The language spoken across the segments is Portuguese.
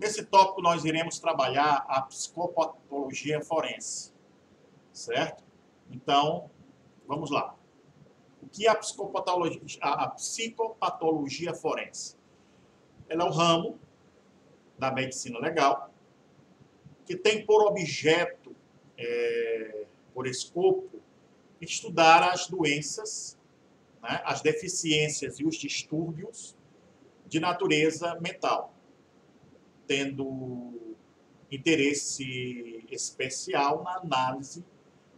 Nesse tópico, nós iremos trabalhar a psicopatologia forense, certo? Então, vamos lá. O que é a psicopatologia forense? Ela é um ramo da medicina legal que tem por objeto, por escopo, estudar as doenças, né, as deficiências e os distúrbios de natureza mental, tendo interesse especial na análise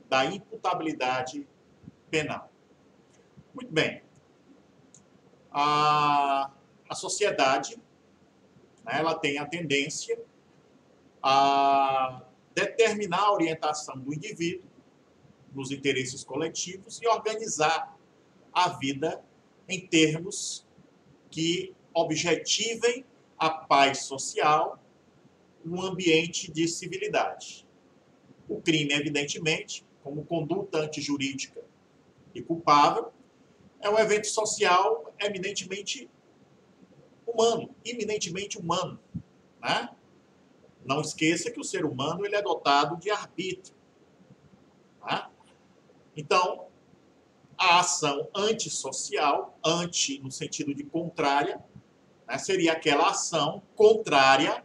da imputabilidade penal. Muito bem. A sociedade, né, ela tem a tendência a determinar a orientação do indivíduo nos interesses coletivos e organizar a vida em termos que objetivem a paz social, um ambiente de civilidade. O crime, evidentemente, como conduta antijurídica e culpável, é um evento social eminentemente humano, né? Não esqueça que o ser humano ele é dotado de arbítrio, né? Então, a ação antissocial, anti no sentido de contrária, né, seria aquela ação contrária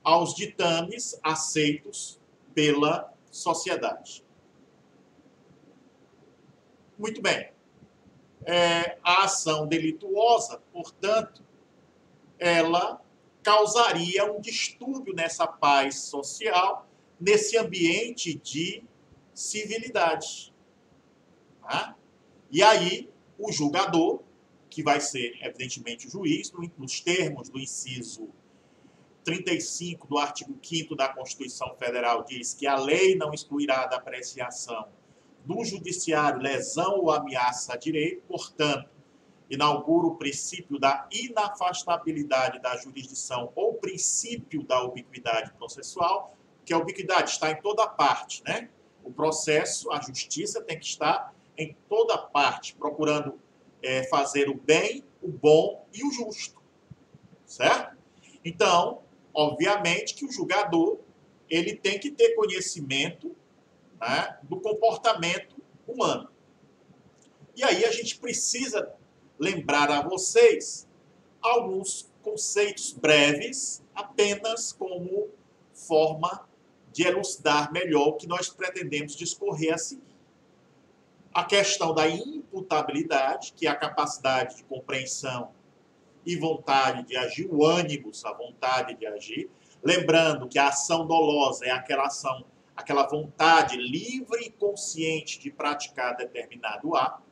aos ditames aceitos pela sociedade. Muito bem. A ação delituosa, portanto, ela causaria um distúrbio nessa paz social, nesse ambiente de civilidade. Tá? E aí, o julgador, que vai ser, evidentemente, o juiz, nos termos do inciso 35 do artigo 5º da Constituição Federal, diz que a lei não excluirá da apreciação do judiciário lesão ou ameaça a direito, portanto, inaugura o princípio da inafastabilidade da jurisdição ou princípio da ubiquidade processual, que a ubiquidade está em toda parte, né? O processo, a justiça tem que estar em toda parte, procurando fazer o bem, o bom e o justo, certo? Então, obviamente que o julgador ele tem que ter conhecimento, né, do comportamento humano. E aí a gente precisa lembrar a vocês alguns conceitos breves, apenas como forma de elucidar melhor o que nós pretendemos discorrer a seguir. A questão da imputabilidade, que é a capacidade de compreensão e vontade de agir, o ânimos, a vontade de agir. Lembrando que a ação dolosa é aquela ação, aquela vontade livre e consciente de praticar determinado ato.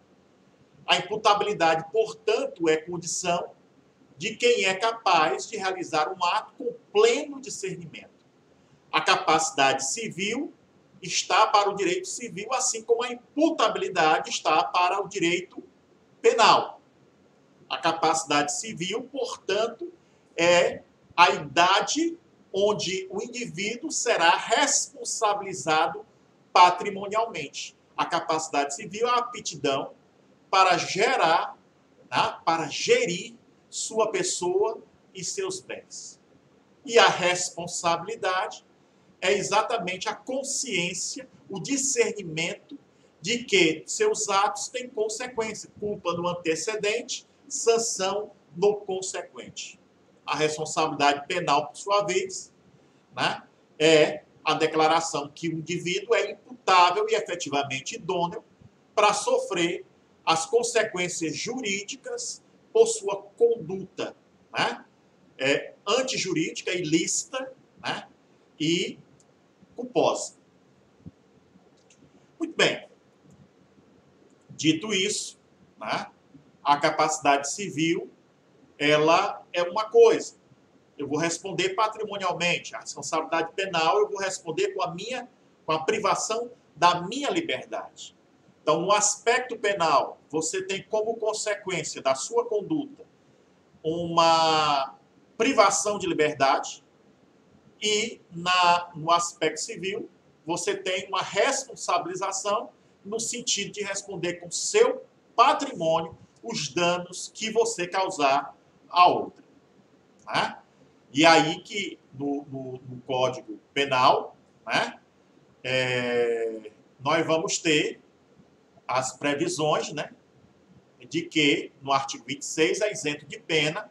A imputabilidade, portanto, é condição de quem é capaz de realizar um ato com pleno discernimento. A capacidade civil está para o direito civil, assim como a imputabilidade está para o direito penal. A capacidade civil, portanto, é a idade onde o indivíduo será responsabilizado patrimonialmente. A capacidade civil é a aptidão para gerar, né, para gerir sua pessoa e seus bens. E a responsabilidade é exatamente a consciência, o discernimento de que seus atos têm consequência, culpa no antecedente, sanção no consequente. A responsabilidade penal, por sua vez, né, é a declaração que o indivíduo é imputável e efetivamente idôneo para sofrer as consequências jurídicas por sua conduta, né, antijurídica, ilícita, né, e culposa. Muito bem. Dito isso, né, a capacidade civil, ela é uma coisa. Eu vou responder patrimonialmente. A responsabilidade penal eu vou responder com a privação da minha liberdade. Então, no aspecto penal, você tem como consequência da sua conduta uma privação de liberdade e no aspecto civil, você tem uma responsabilização no sentido de responder com seu patrimônio os danos que você causar a outra. Né? E aí que no Código Penal, né, nós vamos ter as previsões, né, de que no artigo 26 é isento de pena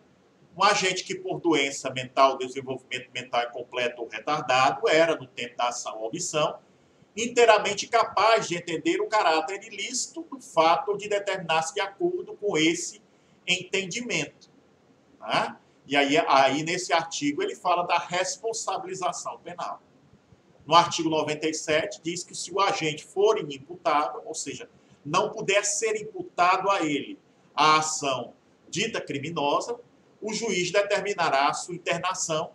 um agente que por doença mental, desenvolvimento mental incompleto ou retardado, era, no tempo da ação ou omissão, inteiramente capaz de entender o caráter ilícito do fato ou de determinar-se de acordo com esse entendimento. Né? E aí, nesse artigo, ele fala da responsabilização penal. No artigo 97, diz que se o agente for inimputável, ou seja, não puder ser imputado a ele a ação dita criminosa, o juiz determinará a sua internação,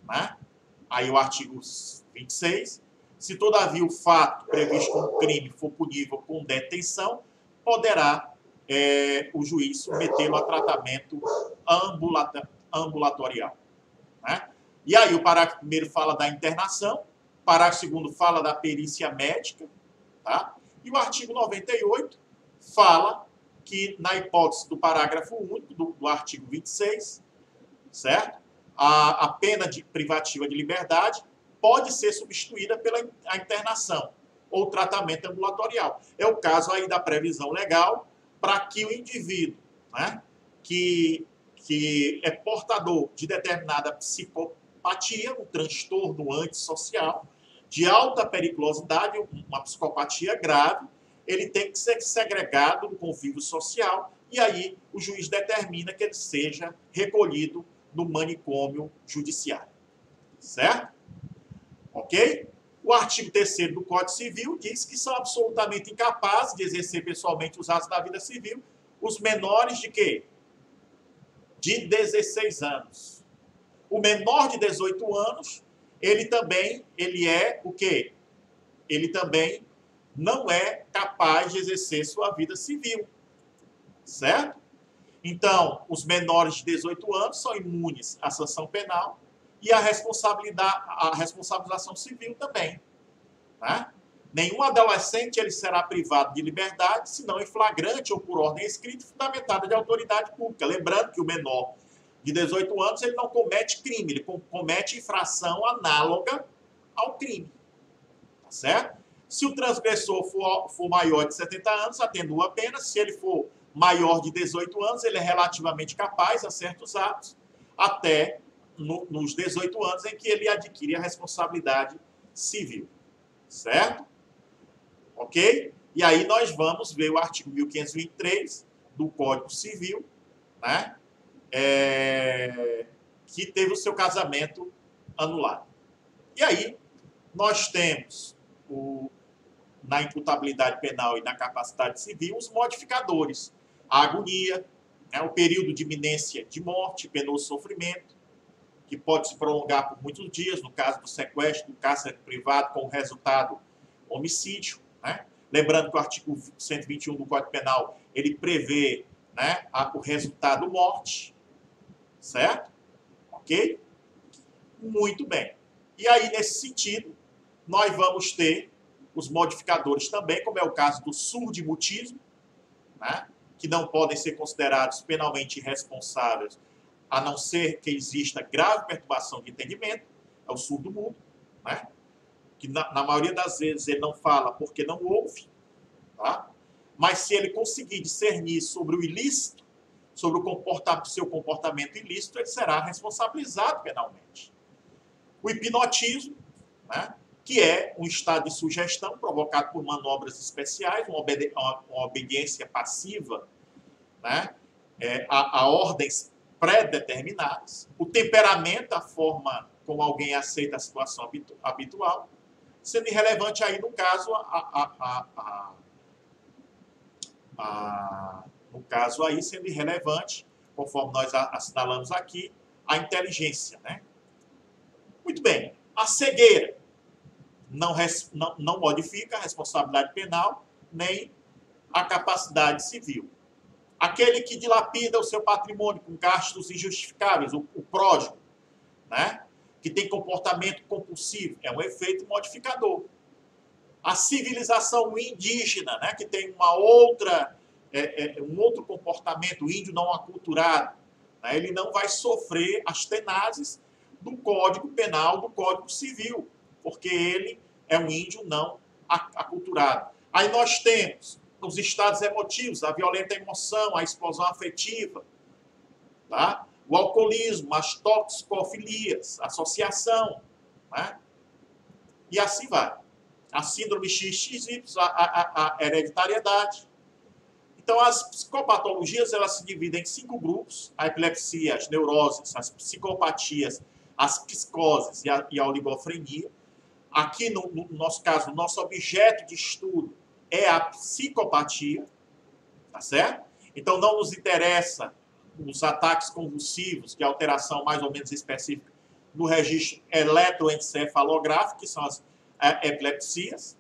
né? Aí o artigo 26, se todavia o fato previsto como crime for punível com detenção, poderá o juiz submetê-lo a tratamento ambulatorial. Né? E aí o parágrafo 1º fala da internação, o parágrafo 2º fala da perícia médica, tá? E o artigo 98 fala que, na hipótese do parágrafo único do artigo 26, certo? A pena privativa de liberdade pode ser substituída pela internação ou tratamento ambulatorial. É o caso aí da previsão legal para que o indivíduo, né, que é portador de determinada psicopatia, um transtorno antissocial, de alta periculosidade, uma psicopatia grave, ele tem que ser segregado do convívio social e aí o juiz determina que ele seja recolhido no manicômio judiciário. Certo? Ok? O artigo 3º do Código Civil diz que são absolutamente incapazes de exercer pessoalmente os atos da vida civil os menores de quê? De 16 anos. O menor de 18 anos, ele é o quê? Ele também não é capaz de exercer sua vida civil. Certo? Então, os menores de 18 anos são imunes à sanção penal e a responsabilização civil também. Né? Nenhum adolescente ele será privado de liberdade, senão em flagrante ou por ordem escrita fundamentada de autoridade pública. Lembrando que o menor de 18 anos ele não comete crime, ele comete infração análoga ao crime. Tá certo? Se o transgressor for maior de 70 anos, atenua a pena. Se ele for maior de 18 anos, ele é relativamente capaz a certos atos, até nos 18 anos em que ele adquire a responsabilidade civil. Certo? Ok? E aí nós vamos ver o artigo 1523 do Código Civil, né? Que teve o seu casamento anulado. E aí nós temos na imputabilidade penal e na capacidade civil os modificadores. A agonia, né, o período de iminência de morte, penoso sofrimento, que pode se prolongar por muitos dias, no caso do sequestro, do cárcere privado, com resultado homicídio. Né? Lembrando que o artigo 121 do Código Penal, ele prevê, né, o resultado morte. Certo? Ok? Muito bem. E aí, nesse sentido, nós vamos ter os modificadores também, como é o caso do surdimutismo, né, que não podem ser considerados penalmente irresponsáveis, a não ser que exista grave perturbação de entendimento, é o surdo-mudo, né, que na maioria das vezes ele não fala porque não ouve, tá? Mas se ele conseguir discernir sobre o ilícito, sobre o seu comportamento ilícito, ele será responsabilizado penalmente. O hipnotismo, né, que é um estado de sugestão provocado por manobras especiais, uma obediência passiva, né, a ordens pré-determinadas. O temperamento, a forma como alguém aceita a situação habitual, sendo irrelevante aí, no caso, no caso aí, sendo irrelevante, conforme nós assinalamos aqui, a inteligência. Né? Muito bem. A cegueira não modifica a responsabilidade penal nem a capacidade civil. Aquele que dilapida o seu patrimônio com gastos injustificáveis, o pródigo, né? Que tem comportamento compulsivo, é um efeito modificador. A civilização indígena, né? Que tem uma outra, um outro comportamento, o índio não aculturado, né? Ele não vai sofrer as tenazes, do Código Penal, do Código Civil, porque ele é um índio não aculturado. Aí nós temos os estados emotivos, a violenta emoção, a explosão afetiva, tá? O alcoolismo, as toxicofilias, associação, né? E assim vai. A síndrome XXY, a hereditariedade. Então, as psicopatologias, elas se dividem em 5 grupos: a epilepsia, as neuroses, as psicopatias, as psicoses e a oligofrenia. Aqui, no nosso caso, o nosso objeto de estudo é a psicopatia, tá certo? Então, não nos interessa os ataques convulsivos, que é alteração mais ou menos específica no registro eletroencefalográfico, que são as epilepsias.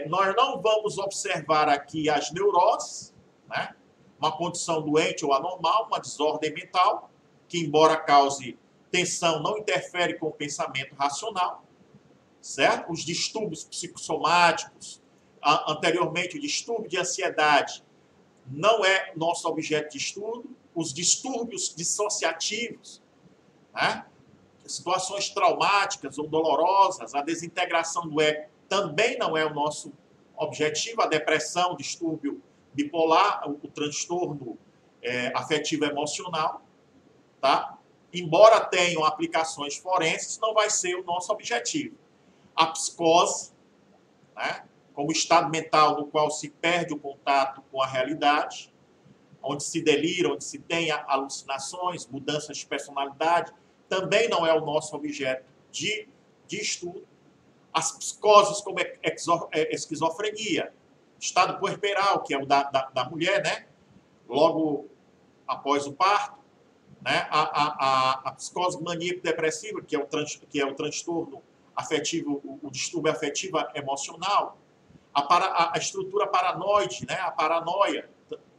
Nós não vamos observar aqui as neuroses, né? Uma condição doente ou anormal, uma desordem mental, que, embora cause tensão, não interfere com o pensamento racional, certo? Os distúrbios psicossomáticos, anteriormente o distúrbio de ansiedade, não é nosso objeto de estudo. Os distúrbios dissociativos, né? Situações traumáticas ou dolorosas, a desintegração do ego também não é o nosso objetivo. A depressão, o distúrbio bipolar, o transtorno afetivo emocional, tá? Embora tenham aplicações forenses, não vai ser o nosso objetivo. A psicose, né? Como estado mental no qual se perde o contato com a realidade, onde se delira, onde se tem alucinações, mudanças de personalidade, também não é o nosso objeto de estudo. As psicoses como esquizofrenia, estado puerperal, que é o da mulher, né? Logo após o parto, né? A psicose maníaco-depressiva, que é o transtorno afetivo, o distúrbio afetivo emocional, a estrutura paranoide, né? A paranoia,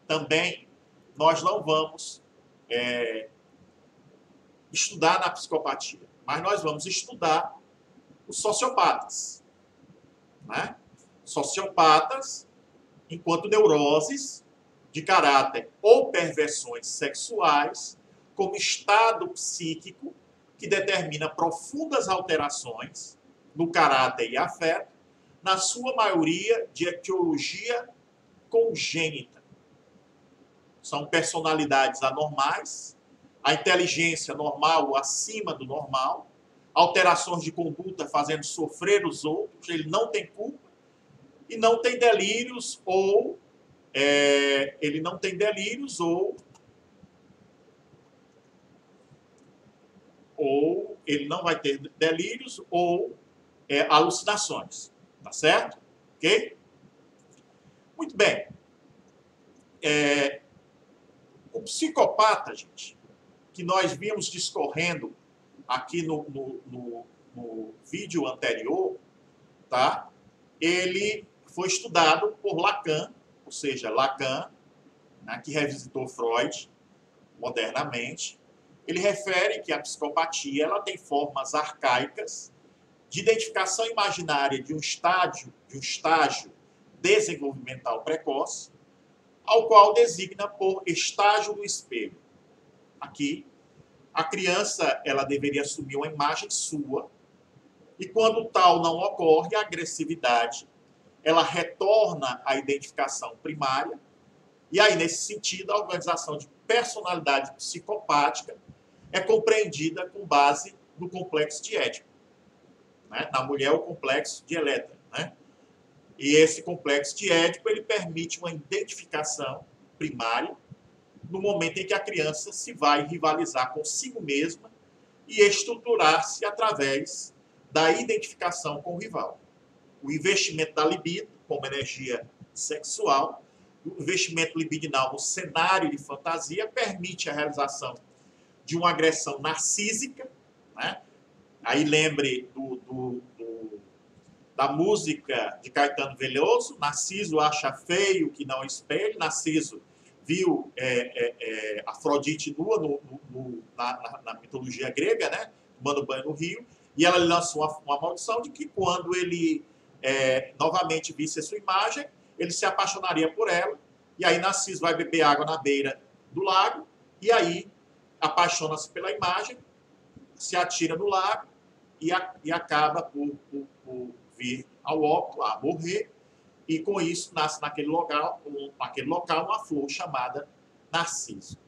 também nós não vamos estudar na psicopatia, mas nós vamos estudar os sociopatas, né? Sociopatas, enquanto neuroses de caráter ou perversões sexuais, como estado psíquico que determina profundas alterações no caráter e afeto, na sua maioria de etiologia congênita. São personalidades anormais, a inteligência normal ou acima do normal, alterações de conduta fazendo sofrer os outros, ele não tem culpa e não tem delírios ou ele ele não vai ter delírios ou alucinações, tá certo? Ok? Muito bem. O psicopata, gente, que nós vimos discorrendo aqui no vídeo anterior, tá? Ele foi estudado por Lacan, ou seja, Lacan, né, que revisitou Freud modernamente. Ele refere que a psicopatia ela tem formas arcaicas de identificação imaginária de um estágio desenvolvimental precoce, ao qual designa por estágio do espelho. Aqui, a criança ela deveria assumir uma imagem sua, e quando tal não ocorre, a agressividade ela retorna à identificação primária, e aí, nesse sentido, a organização de personalidade psicopática é compreendida com base no complexo de Édipo. Né? Na mulher, o complexo de Elétra. Né? E esse complexo de Édipo ele permite uma identificação primária no momento em que a criança se vai rivalizar consigo mesma e estruturar-se através da identificação com o rival. O investimento da libido como energia sexual, o investimento libidinal no cenário de fantasia permite a realização de uma agressão narcísica, né? Aí lembre da música de Caetano Veloso, Narciso acha feio que não espelhe, Narciso viu Afrodite nua na mitologia grega, né? Tomando banho no rio, e ela lançou uma maldição de que quando ele novamente visse a sua imagem, ele se apaixonaria por ela, e aí Narciso vai beber água na beira do lago, e aí apaixona-se pela imagem, se atira no lago e acaba por vir ao óbito, a morrer, e com isso nasce naquele local uma flor chamada narciso.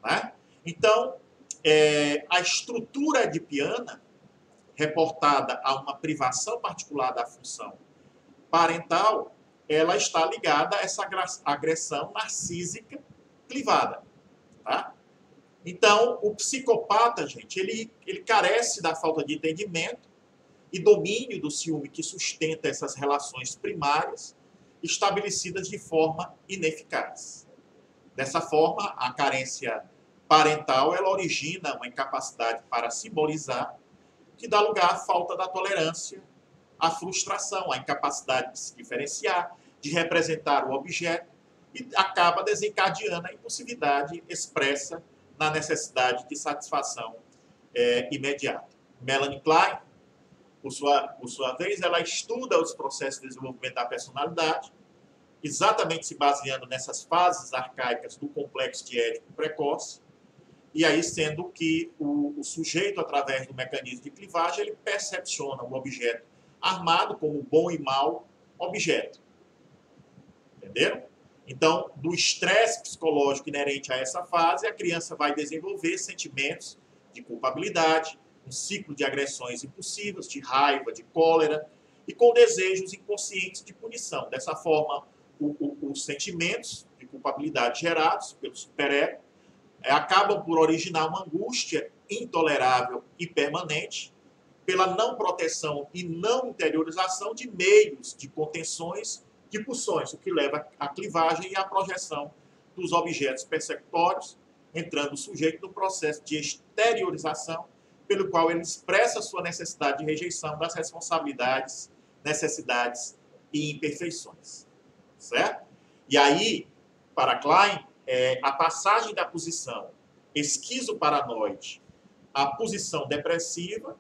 Né? Então, a estrutura edipiana, reportada a uma privação particular da função parental, ela está ligada a essa agressão narcísica clivada. Tá? Então, o psicopata, gente, ele carece da falta de entendimento e domínio do ciúme que sustenta essas relações primárias estabelecidas de forma ineficaz. Dessa forma, a carência parental ela origina uma incapacidade para simbolizar, que dá lugar à falta da tolerância, à frustração, à incapacidade de se diferenciar, de representar o objeto, e acaba desencadeando a impulsividade expressa na necessidade de satisfação imediata. Melanie Klein, por sua vez, ela estuda os processos de desenvolvimento da personalidade, exatamente se baseando nessas fases arcaicas do complexo de Édipo precoce, e aí sendo que o sujeito, através do mecanismo de clivagem, ele percepciona o objeto armado como bom e mau objeto. Entenderam? Então, do estresse psicológico inerente a essa fase, a criança vai desenvolver sentimentos de culpabilidade, um ciclo de agressões impulsivas, de raiva, de cólera, e com desejos inconscientes de punição. Dessa forma, os sentimentos de culpabilidade gerados pelo superego acabam por originar uma angústia intolerável e permanente pela não proteção e não interiorização de meios de contenções de pulsões, o que leva à clivagem e à projeção dos objetos persecutórios, entrando o sujeito no processo de exteriorização, pelo qual ele expressa sua necessidade de rejeição das responsabilidades, necessidades e imperfeições. Certo? E aí, para Klein, a passagem da posição esquizoparanoide à posição depressiva,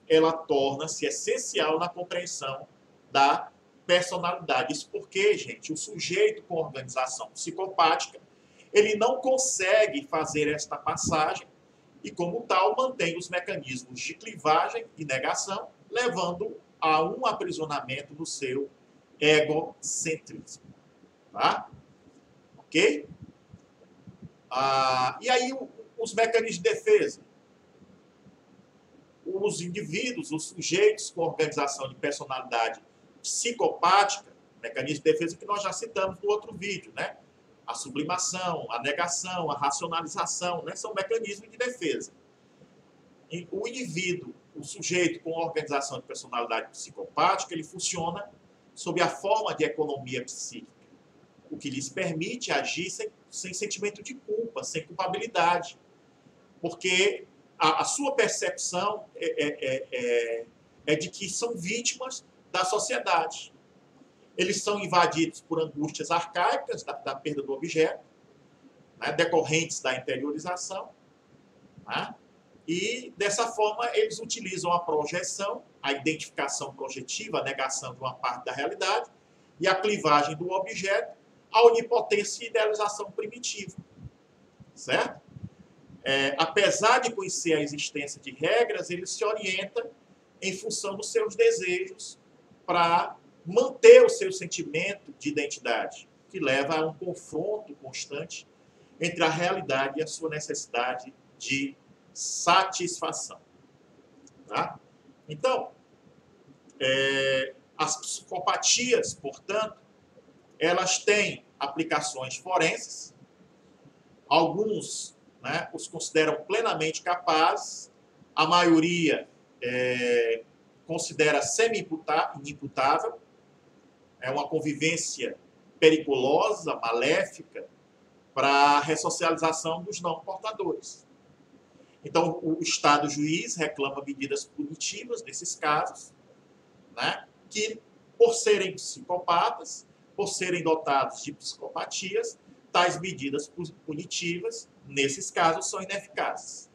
ela torna-se essencial na compreensão da personalidade. Isso porque, gente, o sujeito com organização psicopática, ele não consegue fazer esta passagem e, como tal, mantém os mecanismos de clivagem e negação, levando a um aprisionamento do seu egocentrismo. Tá? Ok? E aí, os mecanismos de defesa. Os indivíduos, os sujeitos com organização de personalidade psicopática, mecanismo de defesa que nós já citamos no outro vídeo, né? A sublimação, a negação, a racionalização, né? São mecanismos de defesa. E o indivíduo, o sujeito com organização de personalidade psicopática, ele funciona sob a forma de economia psíquica, o que lhes permite agir sem sentimento de culpa, sem culpabilidade, porque a sua percepção é de que são vítimas da sociedade. Eles são invadidos por angústias arcaicas da perda do objeto, né, decorrentes da interiorização, né, e dessa forma eles utilizam a projeção, a identificação projetiva, a negação de uma parte da realidade e a clivagem do objeto, a onipotência e idealização primitiva. Certo? Apesar de conhecer a existência de regras, ele se orienta em função dos seus desejos para manter o seu sentimento de identidade, que leva a um confronto constante entre a realidade e a sua necessidade de satisfação. Tá? Então, as psicopatias, portanto, elas têm aplicações forenses, alguns, né, os consideram plenamente capazes, a maioria considera semi-inimputável, é uma convivência periculosa, maléfica, para a ressocialização dos não portadores. Então, o Estado juiz reclama medidas punitivas nesses casos, né, que, por serem psicopatas, por serem dotados de psicopatias, tais medidas punitivas, nesses casos, são ineficazes.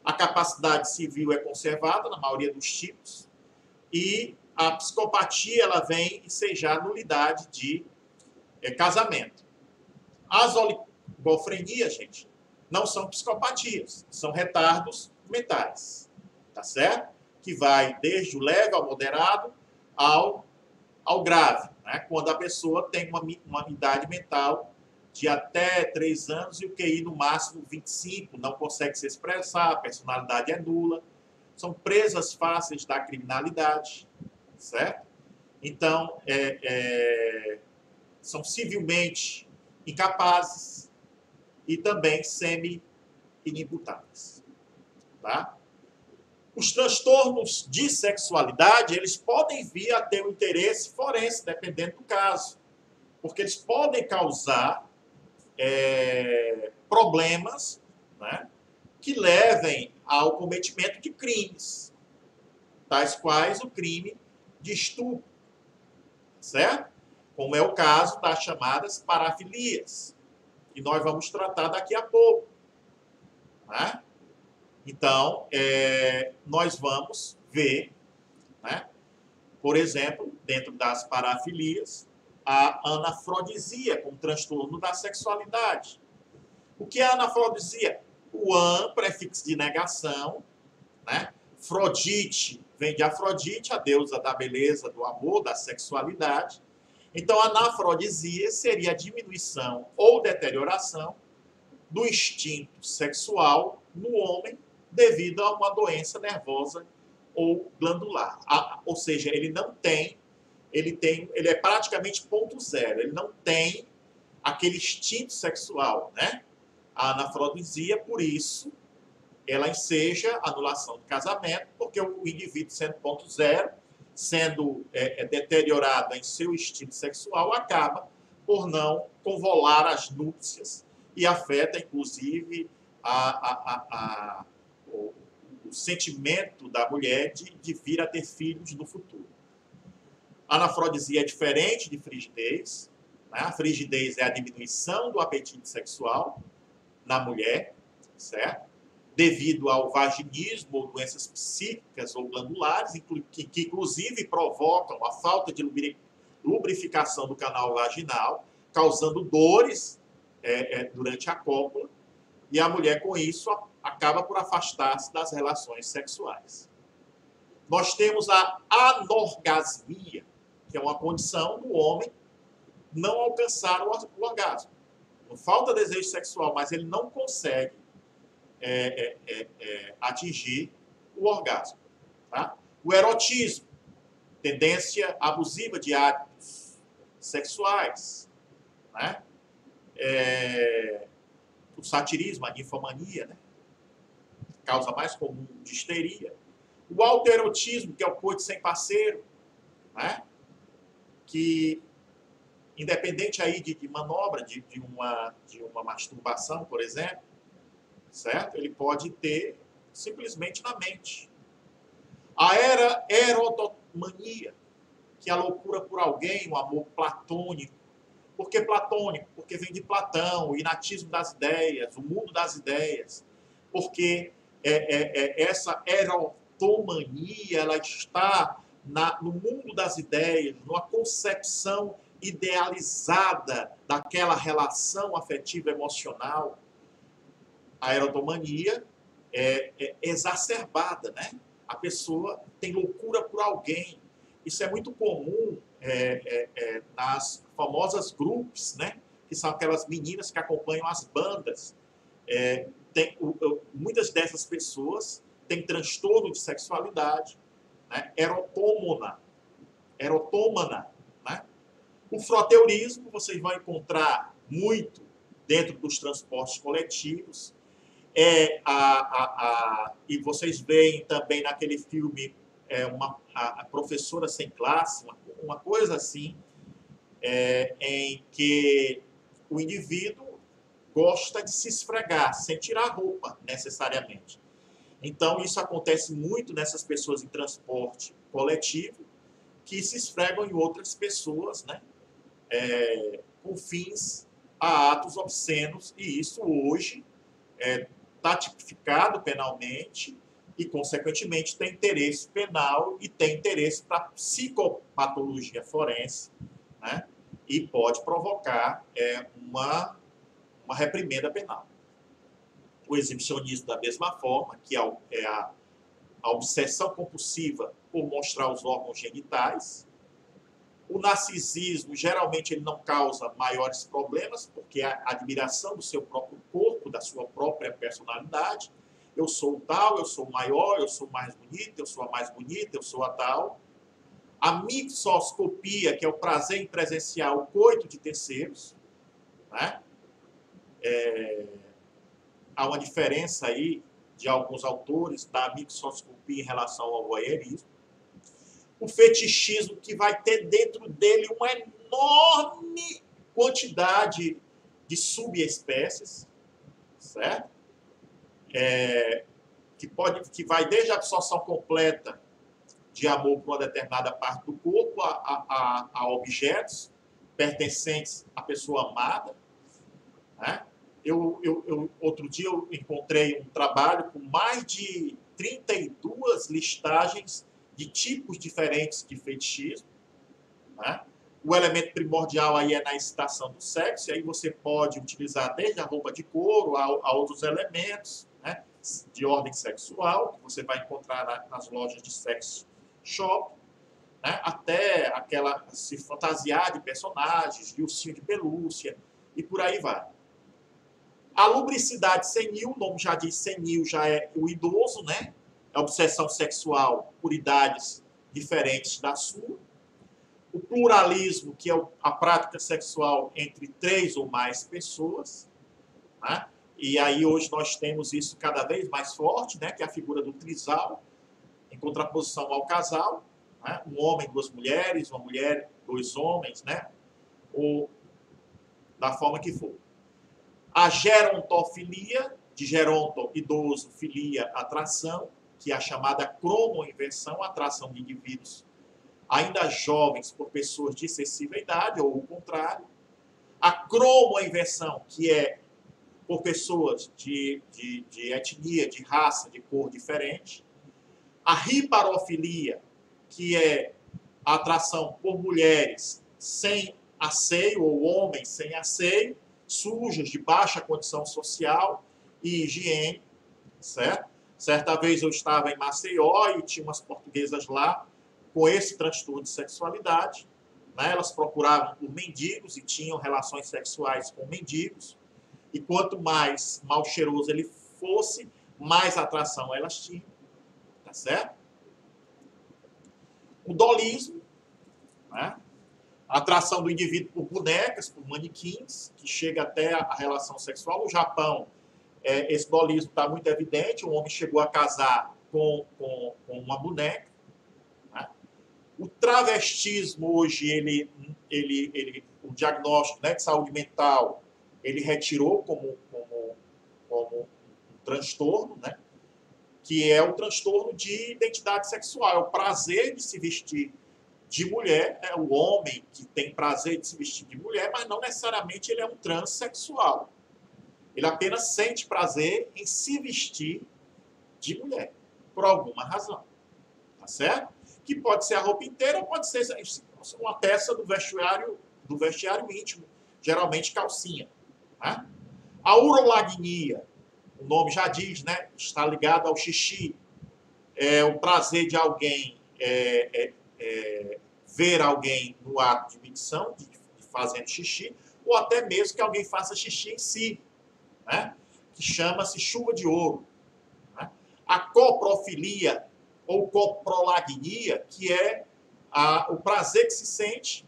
A capacidade civil é conservada na maioria dos tipos e a psicopatia ela vem ensejar nulidade de casamento. As oligofrenias, gente, não são psicopatias, são retardos mentais. tá certo? Que vai desde o leve ao moderado ao grave, né? Quando a pessoa tem uma idade mental de até 3 anos e o QI no máximo 25, não consegue se expressar, a personalidade é nula, são presas fáceis da criminalidade, certo? Então, são civilmente incapazes e também semi-inimputáveis, tá? Os transtornos de sexualidade, eles podem vir a ter um interesse forense, dependendo do caso, porque eles podem causar problemas, né, que levem ao cometimento de crimes, tais quais o crime de estupro, certo? Como é o caso das chamadas parafilias, que nós vamos tratar daqui a pouco, né? Então, nós vamos ver, né, por exemplo, dentro das parafilias, a anafrodisia, como transtorno da sexualidade. O que é a anafrodisia? O an, prefixo de negação, né? Frodite vem de Afrodite, a deusa da beleza, do amor, da sexualidade. Então, a anafrodisia seria a diminuição ou deterioração do instinto sexual no homem devido a uma doença nervosa ou glandular. Ou seja, ele é praticamente ponto zero, ele não tem aquele instinto sexual, né? A anafrodisia, por isso, ela enseja anulação do casamento, porque o indivíduo sendo ponto zero, sendo deteriorado em seu instinto sexual, acaba por não convolar as núpcias e afeta, inclusive, o sentimento da mulher de vir a ter filhos no futuro. A anafrodisia é diferente de frigidez, né? A frigidez é a diminuição do apetite sexual na mulher, certo? Devido ao vaginismo ou doenças psíquicas ou glandulares, que inclusive provocam a falta de lubrificação do canal vaginal, causando dores durante a cópula, e a mulher, com isso, acaba por afastar-se das relações sexuais. Nós temos a anorgasmia, que é uma condição do homem não alcançar o orgasmo. Não falta desejo sexual, mas ele não consegue atingir o orgasmo. Tá? O erotismo, tendência abusiva de hábitos sexuais, né? O satirismo, a ninfomania, né? Causa mais comum de histeria. O autoerotismo, que é o coito sem parceiro, né? Que, independente aí de manobra, de uma masturbação, por exemplo, certo? Ele pode ter simplesmente na mente. A erotomania, que é a loucura por alguém, o amor platônico. Por que platônico? Porque vem de Platão, o inatismo das ideias, o mundo das ideias. Porque essa erotomania, ela está no mundo das ideias, numa concepção idealizada daquela relação afetiva emocional. A erotomania é exacerbada, né? A pessoa tem loucura por alguém. Isso é muito comum nas famosas groups, né? Que são aquelas meninas que acompanham as bandas. Muitas dessas pessoas têm transtorno de sexualidade, né? Erotomana, né? O froteurismo vocês vão encontrar muito dentro dos transportes coletivos. E vocês veem também naquele filme a professora sem classe, uma coisa assim, em que o indivíduo gosta de se esfregar, sem tirar a roupa, necessariamente. Então, isso acontece muito nessas pessoas em transporte coletivo, que se esfregam em outras pessoas, né? Com fins a atos obscenos, e isso hoje está tipificado penalmente e, consequentemente, tem interesse penal e tem interesse para psicopatologia forense, né? E pode provocar uma reprimenda penal. O exibicionismo, da mesma forma, que é a obsessão compulsiva por mostrar os órgãos genitais. O narcisismo, geralmente, ele não causa maiores problemas, porque a admiração do seu próprio corpo, da sua própria personalidade. Eu sou tal, eu sou maior, eu sou mais bonita, eu sou a mais bonita, eu sou a tal. A mixoscopia, que é o prazer em presenciar o coito de terceiros, né? Há uma diferença aí de alguns autores da mixoscopia em relação ao voyeurismo. O fetichismo, que vai ter dentro dele uma enorme quantidade de subespécies, certo? Que vai desde a absorção completa de amor por uma determinada parte do corpo a objetos pertencentes à pessoa amada, né? Outro dia eu encontrei um trabalho com mais de 32 listagens de tipos diferentes de fetichismo, né? O elemento primordial aí é na excitação do sexo, e aí você pode utilizar desde a roupa de couro a outros elementos, né, de ordem sexual, que você vai encontrar nas lojas de sex shop, né, até aquela se fantasiar de personagens, de ursinho de pelúcia, e por aí vai. A lubricidade senil, o nome já diz senil, já é o idoso, né? A obsessão sexual por idades diferentes da sua. O pluralismo, que é a prática sexual entre 3 ou mais pessoas, né? E aí hoje nós temos isso cada vez mais forte, né? Que é a figura do trisal, em contraposição ao casal, né? Um homem, 2 mulheres, uma mulher, 2 homens, né? Ou da forma que for. A gerontofilia, de geronto, idoso, filia, atração, que é a chamada cromoinversão, atração de indivíduos ainda jovens por pessoas de excessiva idade, ou o contrário. A cromoinversão, que é por pessoas de etnia, de raça, de cor diferente. A riparofilia, que é a atração por mulheres sem asseio, ou homens sem asseio, sujas, de baixa condição social e higiene, certo? Certa vez eu estava em Maceió e tinha umas portuguesas lá com esse transtorno de sexualidade, né? Elas procuravam por mendigos e tinham relações sexuais com mendigos, e quanto mais mal cheiroso ele fosse, mais atração elas tinham, tá certo? O dolismo, né? A atração do indivíduo por bonecas, por manequins, que chega até a relação sexual. No Japão, esse dolismo está muito evidente. Um homem chegou a casar com uma boneca. Né? O travestismo, hoje, o diagnóstico, né, de saúde mental, ele retirou como um transtorno, né? Que é o transtorno de identidade sexual. É o prazer de se vestir de mulher, é o homem que tem prazer de se vestir de mulher, mas não necessariamente ele é um transexual. Ele apenas sente prazer em se vestir de mulher, por alguma razão. Tá certo? Que pode ser a roupa inteira, pode ser uma peça do vestiário íntimo, geralmente calcinha. Né? A urolagnia, o nome já diz, né? Está ligado ao xixi. É o prazer de alguém ver alguém no ato de micção, de fazendo xixi, ou até mesmo que alguém faça xixi em si, né? Que chama-se chuva de ouro. Né? A coprofilia ou coprolagnia, que é o prazer que se sente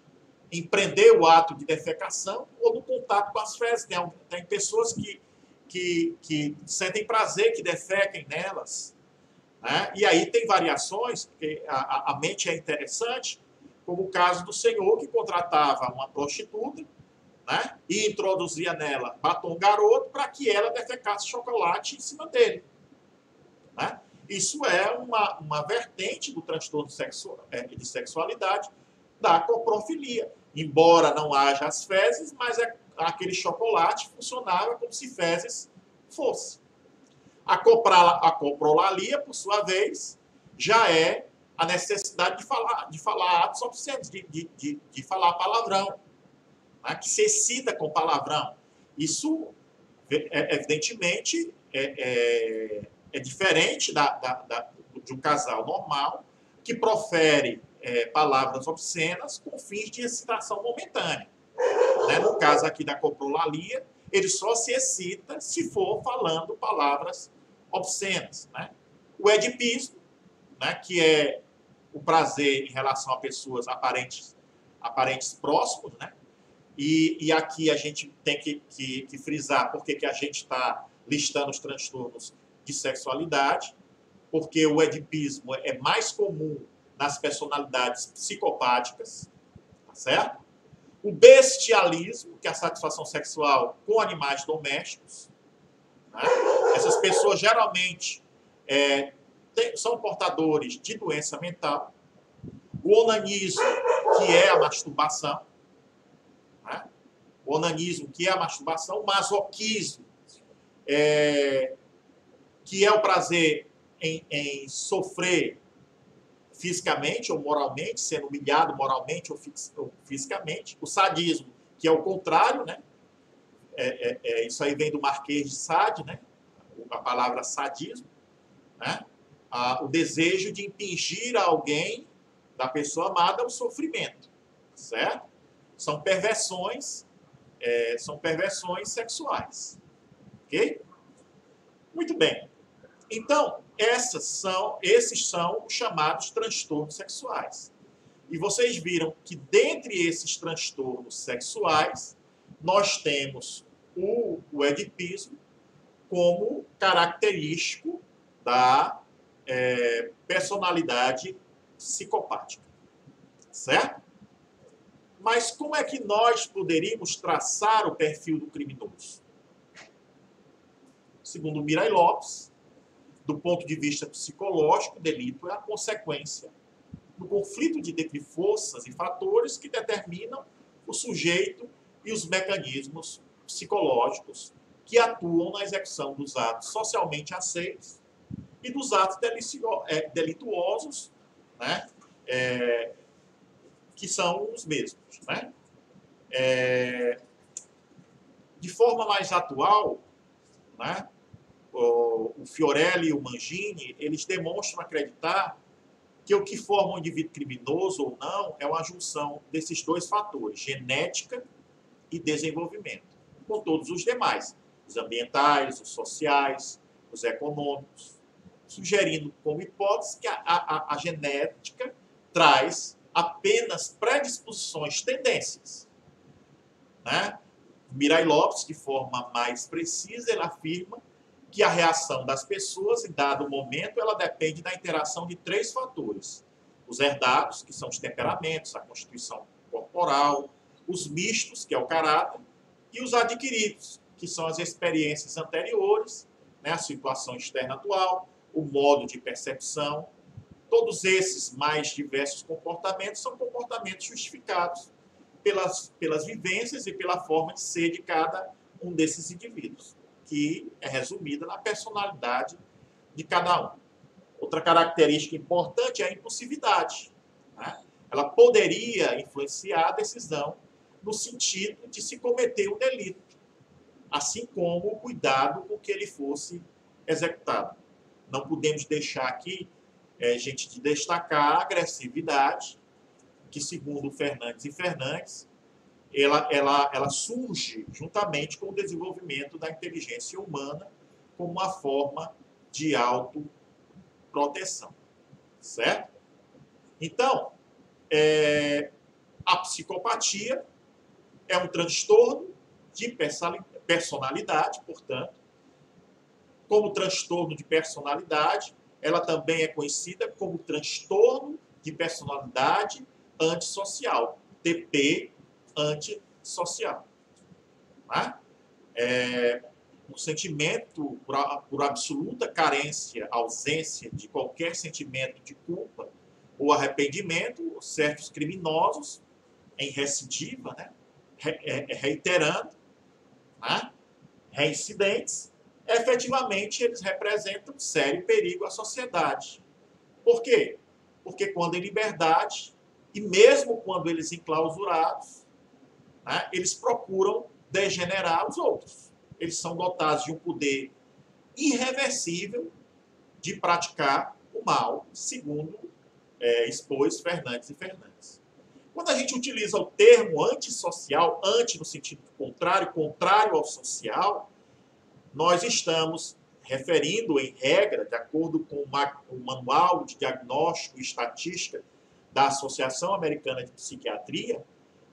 em prender o ato de defecação ou no contato com as fezes. Tem pessoas que sentem prazer que defequem nelas. Né? E aí tem variações, porque a mente é interessante, como o caso do senhor que contratava uma prostituta, né? E introduzia nela batom garoto para que ela defecasse chocolate em cima dele. Né? Isso é uma vertente do transtorno de sexualidade da coprofilia. Embora não haja as fezes, mas aquele chocolate funcionava como se fezes fosse. A coprolalia, por sua vez, já é a necessidade de falar atos obscenos, de falar palavrão, né? Que se excita com palavrão. Isso, evidentemente, é diferente de um casal normal que profere palavras obscenas com fins de excitação momentânea. Né? No caso aqui da coprolalia, ele só se excita se for falando palavras obscenas. Né? O edipismo, né, que é o prazer em relação a pessoas aparentes próximos, né? E aqui a gente tem que frisar porque que a gente está listando os transtornos de sexualidade, porque o edipismo é mais comum nas personalidades psicopáticas, tá certo? O bestialismo, que é a satisfação sexual com animais domésticos. Né? Essas pessoas geralmente são portadores de doença mental. O onanismo, que é a masturbação. Né? O onanismo, que é a masturbação. O masoquismo, que é o prazer em sofrer fisicamente ou moralmente, sendo humilhado moralmente ou fisicamente. O sadismo, que é o contrário, né? Isso aí vem do Marquês de Sade, né? A palavra sadismo. Né? O desejo de impingir a alguém, da pessoa amada, o sofrimento. Certo? São perversões sexuais. Ok? Muito bem. Então, esses são os chamados transtornos sexuais. E vocês viram que, dentre esses transtornos sexuais, nós temos o edipismo como característico da personalidade psicopática. Certo? Mas como é que nós poderíamos traçar o perfil do criminoso? Segundo Mirai Lopes, do ponto de vista psicológico, o delito é a consequência do conflito entre forças e fatores que determinam o sujeito e os mecanismos psicológicos que atuam na execução dos atos socialmente aceitos e dos atos delituosos, né? Que são os mesmos. Né? De forma mais atual, né? O Fiorelli e o Mangini, eles demonstram acreditar que o que forma um indivíduo criminoso ou não é uma junção desses dois fatores, genética e desenvolvimento, com todos os demais, os ambientais, os sociais, os econômicos, sugerindo como hipótese que a genética traz apenas predisposições, tendências. Né? Mirai Lopes, de forma mais precisa, ele afirma que a reação das pessoas, em dado momento, ela depende da interação de 3 fatores. Os herdados, que são os temperamentos, a constituição corporal, os mistos, que é o caráter, e os adquiridos, que são as experiências anteriores, né, a situação externa atual, o modo de percepção. Todos esses mais diversos comportamentos são comportamentos justificados pelas vivências e pela forma de ser de cada um desses indivíduos, que é resumida na personalidade de cada um. Outra característica importante é a impulsividade. Né? Ela poderia influenciar a decisão no sentido de se cometer um delito, assim como o cuidado com que ele fosse executado. Não podemos deixar aqui, gente, de destacar a agressividade, que, segundo Fernandes e Fernandes, ela surge juntamente com o desenvolvimento da inteligência humana como uma forma de autoproteção. Certo? Então, a psicopatia é um transtorno de personalidade, portanto. Como transtorno de personalidade, ela também é conhecida como transtorno de personalidade antissocial, TP antissocial. Né? Um sentimento por absoluta carência, ausência de qualquer sentimento de culpa ou arrependimento, certos criminosos em recidiva, né? Reiterando, né? Reincidentes, efetivamente eles representam um sério perigo à sociedade. Por quê? Porque quando em liberdade, e mesmo quando eles enclausurados, né, eles procuram degenerar os outros. Eles são dotados de um poder irreversível de praticar o mal, segundo expôs Fernandes e Fernandes. Quando a gente utiliza o termo antissocial, anti no sentido contrário, contrário ao social, nós estamos referindo, em regra, de acordo com o Manual de Diagnóstico e Estatística da Associação Americana de Psiquiatria,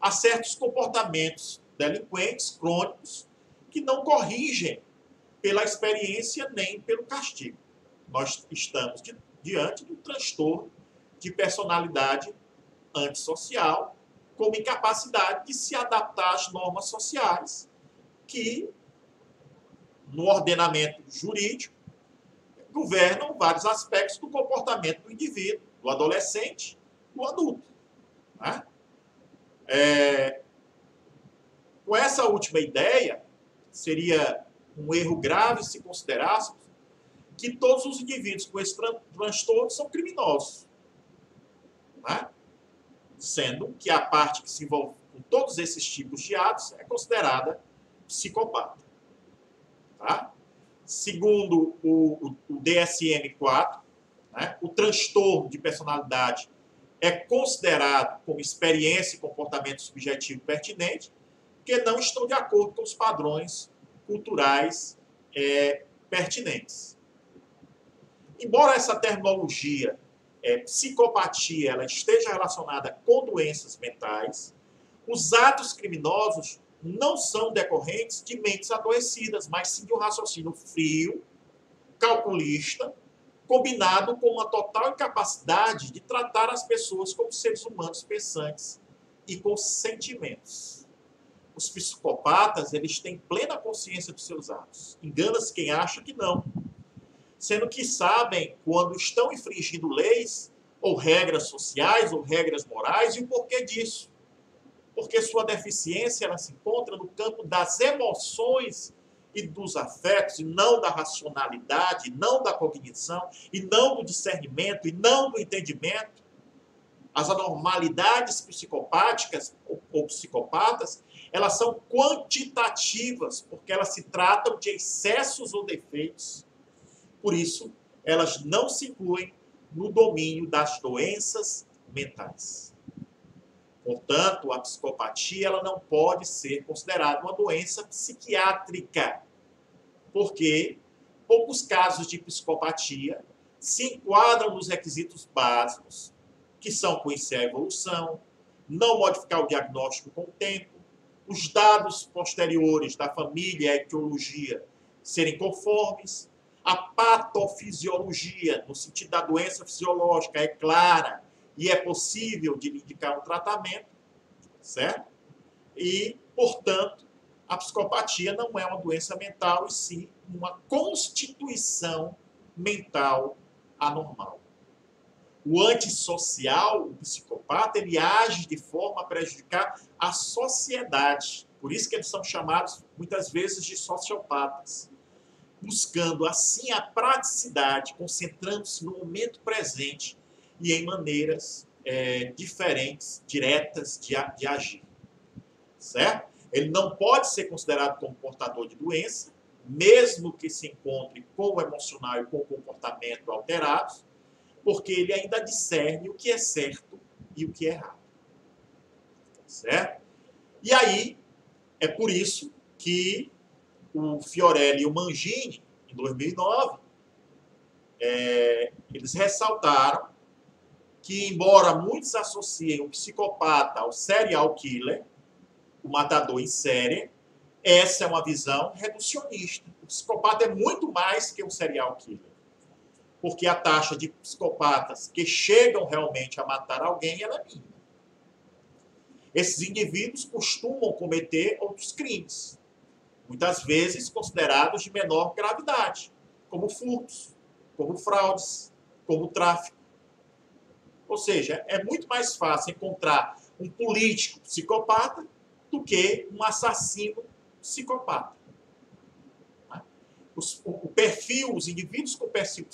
a certos comportamentos delinquentes crônicos que não corrigem pela experiência nem pelo castigo. Nós estamos diante do transtorno de personalidade antissocial, como incapacidade de se adaptar às normas sociais que, no ordenamento jurídico, governam vários aspectos do comportamento do indivíduo, do adolescente, do adulto. Né? Com essa última ideia, seria um erro grave se considerássemos que todos os indivíduos com esse transtorno são criminosos. Né? Sendo que a parte que se envolve com todos esses tipos de atos é considerada psicopata. Tá? Segundo o DSM-4, né, o transtorno de personalidade é considerado como experiência e comportamento subjetivo pertinente que não estão de acordo com os padrões culturais pertinentes. Embora essa terminologia psicopatia ela esteja relacionada com doenças mentais, os atos criminosos não são decorrentes de mentes adoecidas, mas sim de um raciocínio frio, calculista, combinado com uma total incapacidade de tratar as pessoas como seres humanos pensantes e com sentimentos. Os psicopatas, eles têm plena consciência dos seus atos. Engana-se quem acha que não. Sendo que sabem quando estão infringindo leis, ou regras sociais, ou regras morais, e o porquê disso. Porque sua deficiência ela se encontra no campo das emoções e dos afetos, e não da racionalidade, não da cognição, e não do discernimento, e não do entendimento. As anormalidades psicopáticas ou psicopatas, elas são quantitativas, porque elas se tratam de excessos ou defeitos. Por isso, elas não se incluem no domínio das doenças mentais. Portanto, a psicopatia ela não pode ser considerada uma doença psiquiátrica, porque poucos casos de psicopatia se enquadram nos requisitos básicos, que são conhecer a evolução, não modificar o diagnóstico com o tempo, os dados posteriores da família e a etiologia serem conformes, a patofisiologia, no sentido da doença fisiológica, é clara e é possível de indicar um tratamento, certo? E, portanto, a psicopatia não é uma doença mental, e sim uma constituição mental anormal. O antissocial, o psicopata, ele age de forma a prejudicar a sociedade. Por isso que eles são chamados, muitas vezes, de sociopatas. Buscando, assim, a praticidade, concentrando-se no momento presente e em maneiras diferentes, diretas de agir. Certo? Ele não pode ser considerado como portador de doença, mesmo que se encontre com o emocional e com o comportamento alterados, porque ele ainda discerne o que é certo e o que é errado. Certo? E aí, é por isso que o Fiorelli e o Mangini, em 2009, eles ressaltaram que, embora muitos associem o psicopata ao serial killer, o matador em série, essa é uma visão reducionista. O psicopata é muito mais que um serial killer. Porque a taxa de psicopatas que chegam realmente a matar alguém ela é mínima. Esses indivíduos costumam cometer outros crimes, muitas vezes considerados de menor gravidade, como furtos, como fraudes, como tráfico. Ou seja, é muito mais fácil encontrar um político psicopata do que um assassino psicopata. O perfil, os indivíduos com perfil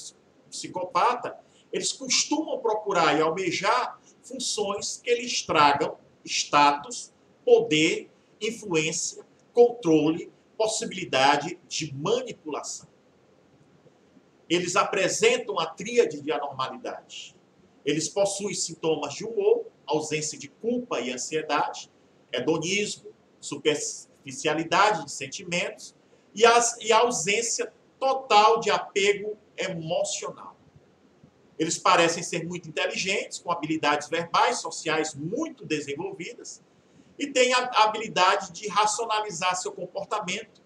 psicopata, eles costumam procurar e almejar funções que lhes tragam status, poder, influência, controle, possibilidade de manipulação. eles apresentam a tríade de anormalidade. Eles possuem sintomas de humor, ausência de culpa e ansiedade, hedonismo, superficialidade de sentimentos e a ausência total de apego emocional. Eles parecem ser muito inteligentes, com habilidades verbais, sociais muito desenvolvidas e têm a habilidade de racionalizar seu comportamento,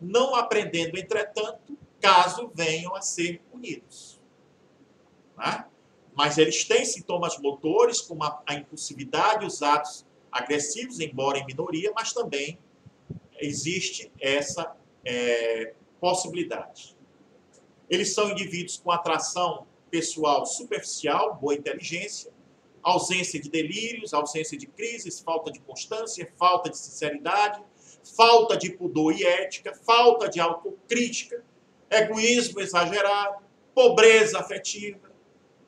não aprendendo, entretanto, caso venham a ser punidos. Né? Mas eles têm sintomas motores, como a impulsividade e os atos agressivos, embora em minoria, mas também existe essa possibilidade. Eles são indivíduos com atração pessoal superficial, boa inteligência, ausência de delírios, ausência de crises, falta de constância, falta de sinceridade, falta de pudor e ética, falta de autocrítica, egoísmo exagerado, pobreza afetiva,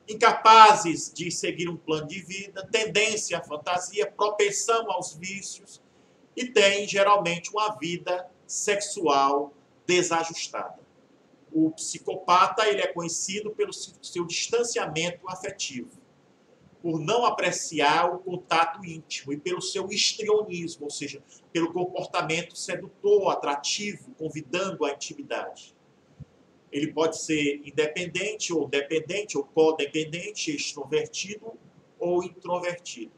incapazes de seguir um plano de vida, tendência à fantasia, propensão aos vícios e têm, geralmente, uma vida sexual desajustada. O psicopata ele é conhecido pelo seu distanciamento afetivo, por não apreciar o contato íntimo e pelo seu histrionismo, ou seja, pelo comportamento sedutor, atrativo, convidando à intimidade. Ele pode ser independente, ou dependente, ou codependente, extrovertido ou introvertido.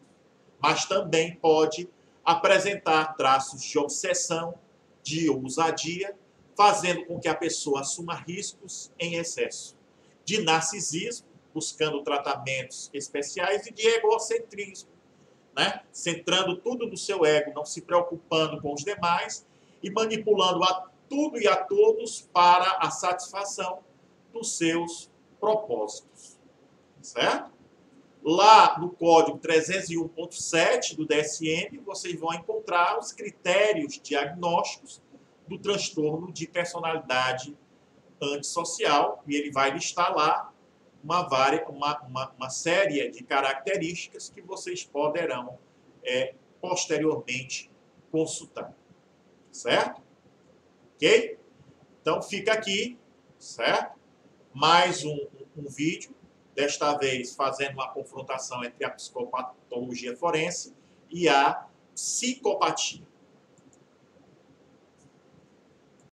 Mas também pode apresentar traços de obsessão, de ousadia, fazendo com que a pessoa assuma riscos em excesso, de narcisismo, buscando tratamentos especiais, e de egocentrismo, né? Centrando tudo no seu ego, não se preocupando com os demais e manipulando a tudo e a todos para a satisfação dos seus propósitos. Certo? Lá no código 301.7 do DSM, vocês vão encontrar os critérios diagnósticos do transtorno de personalidade antissocial, e ele vai listar lá uma série de características que vocês poderão posteriormente consultar. Certo? Ok? Então fica aqui, certo? Mais um vídeo, desta vez fazendo uma confrontação entre a psicopatologia forense e a psicopatia.